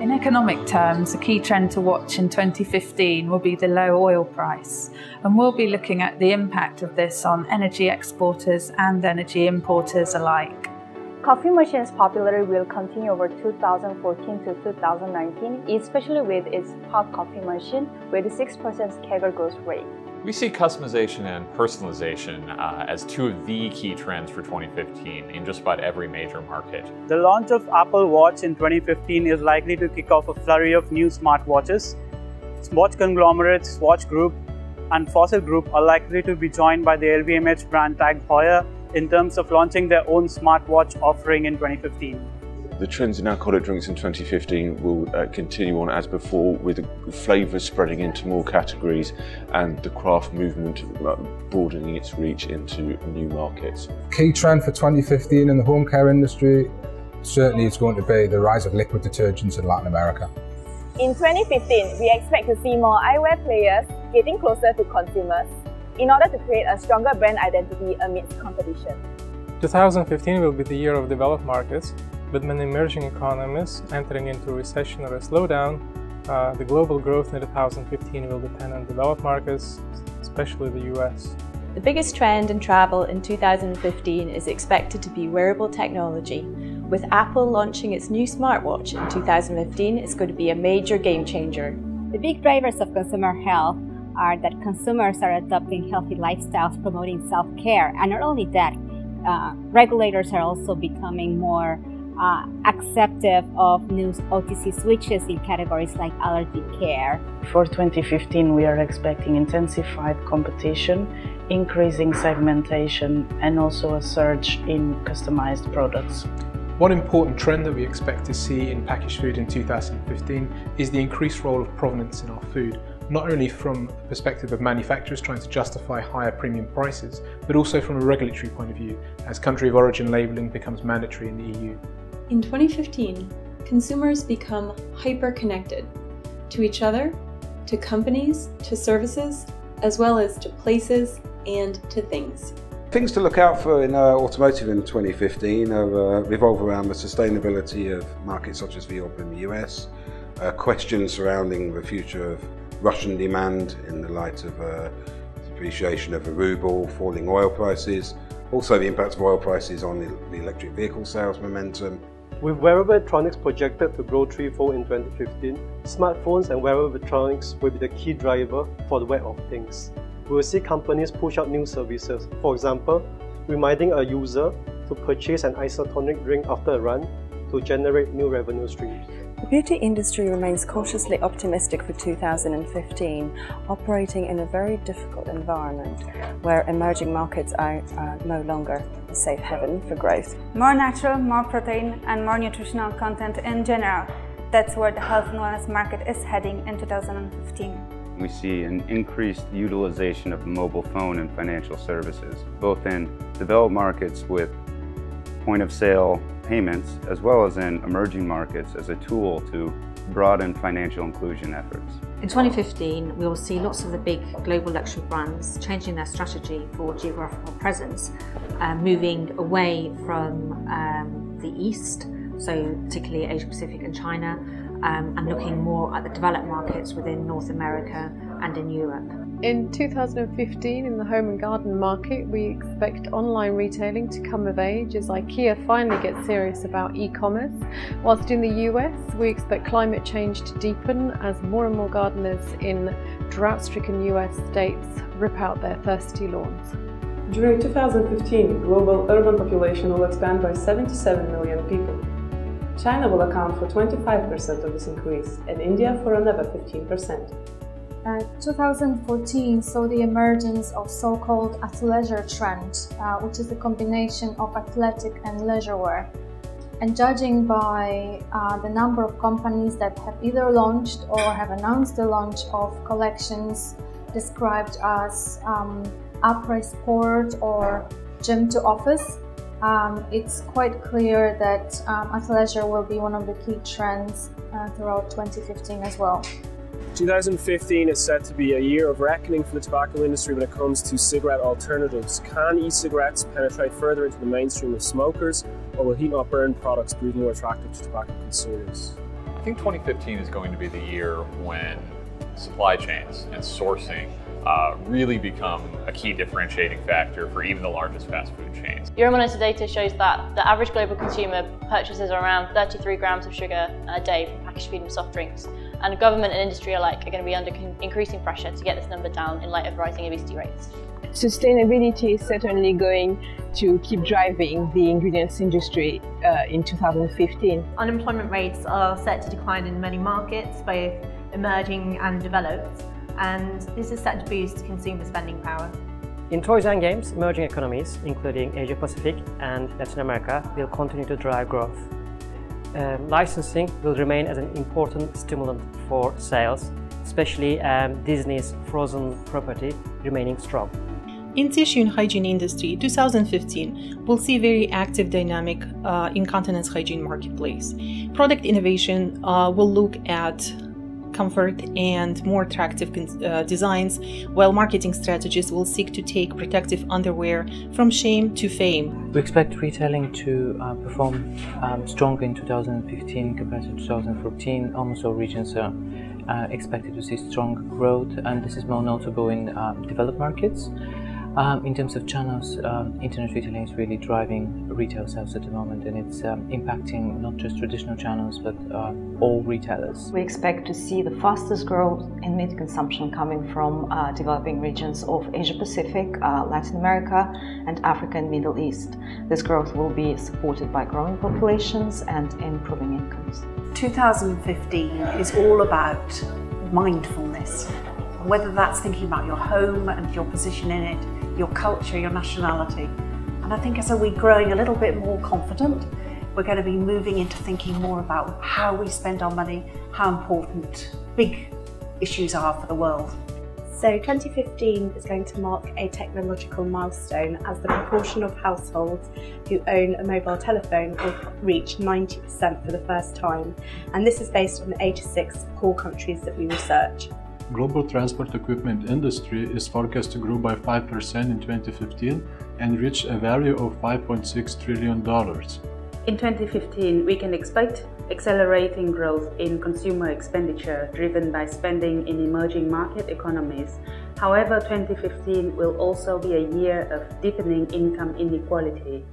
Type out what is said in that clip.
In economic terms, a key trend to watch in 2015 will be the low oil price, and we'll be looking at the impact of this on energy exporters and energy importers alike. Coffee machines' popularity will continue over 2014 to 2019, especially with its hot coffee machine with a 6% CAGR growth rate. We see customization and personalization as two of the key trends for 2015 in just about every major market. The launch of Apple Watch in 2015 is likely to kick off a flurry of new smartwatches. Watch conglomerates Swatch Group and Fossil Group are likely to be joined by the LVMH brand tag Heuer in terms of launching their own smartwatch offering in 2015. The trends in alcoholic drinks in 2015 will continue on as before, with flavours spreading into more categories and the craft movement broadening its reach into new markets. Key trend for 2015 in the home care industry certainly is going to be the rise of liquid detergents in Latin America. In 2015, we expect to see more eyewear players getting closer to consumers in order to create a stronger brand identity amidst competition. 2015 will be the year of developed markets, with many emerging economies entering into recession or a slowdown. The global growth in 2015 will depend on developed markets, especially the US. The biggest trend in travel in 2015 is expected to be wearable technology. With Apple launching its new smartwatch in 2015, it's going to be a major game changer. The big drivers of consumer health are that consumers are adopting healthy lifestyles promoting self-care, and not only that, regulators are also becoming more acceptive of new OTC switches in categories like allergy care. For 2015, we are expecting intensified competition, increasing segmentation, and also a surge in customized products. One important trend that we expect to see in packaged food in 2015 is the increased role of provenance in our food, not only from the perspective of manufacturers trying to justify higher premium prices, but also from a regulatory point of view, as country of origin labelling becomes mandatory in the EU. In 2015, consumers become hyper-connected to each other, to companies, to services, as well as to places and to things. Things to look out for in automotive in 2015 revolve around the sustainability of markets such as Europe and the US, questions surrounding the future of Russian demand in the light of depreciation of the ruble, falling oil prices, also the impact of oil prices on the electric vehicle sales momentum. With wearable electronics projected to grow threefold in 2015, smartphones and wearable electronics will be the key driver for the Web of Things. We will see companies push out new services, for example, reminding a user to purchase an isotonic drink after a run to generate new revenue streams. The beauty industry remains cautiously optimistic for 2015, operating in a very difficult environment where emerging markets are no longer a safe haven for growth. More natural, more protein and more nutritional content in general. That's where the health and wellness market is heading in 2015. We see an increased utilization of mobile phone and financial services, both in developed markets with point-of-sale payments, as well as in emerging markets as a tool to broaden financial inclusion efforts. In 2015, we will see lots of the big global luxury brands changing their strategy for geographical presence, moving away from the East, so particularly Asia Pacific and China, and looking more at the developed markets within North America and in Europe. In 2015, in the home and garden market, we expect online retailing to come of age as IKEA finally gets serious about e-commerce. Whilst in the US, we expect climate change to deepen as more and more gardeners in drought-stricken US states rip out their thirsty lawns. During 2015, global urban population will expand by 77 million people. China will account for 25% of this increase, and India for another 15%. 2014 saw the emergence of so-called athleisure trend, which is a combination of athletic and leisure wear. And judging by the number of companies that have either launched or have announced the launch of collections described as après sport or gym to office, it's quite clear that athleisure will be one of the key trends throughout 2015 as well. 2015 is set to be a year of reckoning for the tobacco industry when it comes to cigarette alternatives. Can e-cigarettes penetrate further into the mainstream of smokers, or will heat-not-burn products prove more attractive to tobacco consumers? I think 2015 is going to be the year when supply chains and sourcing really become a key differentiating factor for even the largest fast food chains. Euromonitor data shows that the average global consumer purchases around 33 grams of sugar a day from packaged food and soft drinks, and government and industry alike are going to be under increasing pressure to get this number down in light of rising obesity rates. Sustainability is certainly going to keep driving the ingredients industry in 2015. Unemployment rates are set to decline in many markets, both emerging and developed, and this is set to boost consumer spending power. In toys and games, emerging economies, including Asia Pacific and Latin America, will continue to drive growth. Licensing will remain as an important stimulant for sales, especially Disney's Frozen property remaining strong. In tissue and hygiene industry, 2015 will see very active dynamic incontinence hygiene marketplace. Product innovation will look at comfort and more attractive designs, while marketing strategies will seek to take protective underwear from shame to fame. We expect retailing to perform stronger in 2015 compared to 2014. Almost all regions are expected to see strong growth, and this is more notable in developed markets. In terms of channels, internet retailing is really driving retail sales at the moment, and it's impacting not just traditional channels but all retailers. We expect to see the fastest growth in meat consumption coming from developing regions of Asia Pacific, Latin America and Africa and Middle East. This growth will be supported by growing populations and improving incomes. 2015 is all about mindfulness, whether that's thinking about your home and your position in it, your culture, your nationality. And I think as we're growing a little bit more confident, we're going to be moving into thinking more about how we spend our money, how important big issues are for the world. So 2015 is going to mark a technological milestone as the proportion of households who own a mobile telephone will reach 90% for the first time. And this is based on the 86 core countries that we research. Global transport equipment industry is forecast to grow by 5% in 2015 and reach a value of $5.6 trillion. In 2015, we can expect accelerating growth in consumer expenditure driven by spending in emerging market economies. However, 2015 will also be a year of deepening income inequality.